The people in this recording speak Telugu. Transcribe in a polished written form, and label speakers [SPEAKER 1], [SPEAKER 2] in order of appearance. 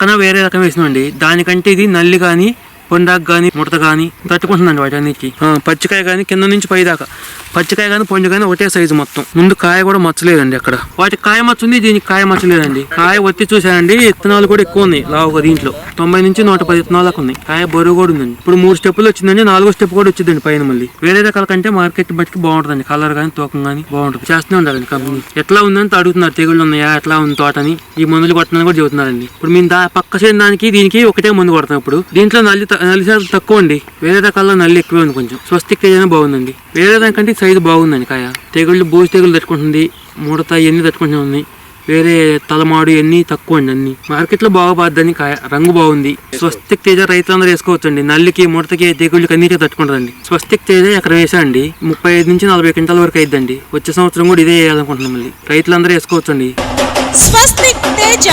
[SPEAKER 1] పక్కన వేరే రకం వేసినండి. దానికంటే ఇది నల్లి కానీ పొండాకు కానీ ముడత కానీ తట్టుకుంటుందండి వాటి అన్నిటికి. పచ్చికాయ కానీ కింద నుంచి పై దాకా పచ్చికాయ కానీ పొండు కానీ ఒకటే సైజు మొత్తం. ముందు కాయ కూడా మచ్చలేదండి. అక్కడ వాటికి కాయ మచ్చ ఉంది, దీనికి కాయ మచ్చలేదండి. కాయ ఒత్తి చూసానండి, విత్తనాలు కూడా ఎక్కువ ఉన్నాయి లావుగా. దీంట్లో 90 నుంచి 110 విత్తనాలకు ఉన్నాయి. కాయ బరువు కూడా ఉందండి. ఇప్పుడు 3 స్టెప్పులు వచ్చిందండి, 4వ స్టెప్ కూడా వచ్చిందండి పైన. మళ్ళీ వేరే రకాల కంటే మార్కెట్ బట్టి బాగుంటుందండి. కలర్ కానీ తూకం కానీ బాగుంటుంది. చేస్తూనే ఉండాలండి కంపెనీ. ఎట్లా ఉందని అడుగుతున్నారు, తెగుళ్ళు ఉన్నాయా, ఎట్లా ఉంది తోటని. ఈ మందులు కొట్టనని కూడా చెబుతున్నారండి. ఇప్పుడు మేము పక్క చేయని దానికి దీనికి ఒకటే మందు కొడతాం. ఇప్పుడు దీంట్లో నల్లి శాతం తక్కువ అండి. వేరే రకాల్లో నల్లి ఎక్కువే ఉంది. కొంచెం స్వస్తిక్ తేజ బాగుందండి. వేరే దానికంటే సైజు బాగుందండి. కాయ తెగుళ్ళు బూజు తెగులు తట్టుకుంటుంది, ముడత ఇవన్నీ తట్టుకుంటుంది. వేరే తలమాడు ఇవన్నీ తక్కువ అండి. అన్ని మార్కెట్ లో బాగా బాద్దని. కాయ రంగు బాగుంది. స్వస్తిక్ తేజ రైతులందరూ వేసుకోవచ్చండి. నల్లికి ముడతకి తెగుళ్ళకి అన్నిటికీ తట్టుకుంటుందండి. స్వస్తిక్ తేజ ఎక్కడ వేసండి 35 నుంచి 40 క్వింటాల వరకు అయిద్దండి. వచ్చే సంవత్సరం కూడా ఇదే వేయాలనుకుంటున్నాం. మళ్ళీ రైతులందరూ వేసుకోవచ్చండి.
[SPEAKER 2] స్వస్తిక్ తేజ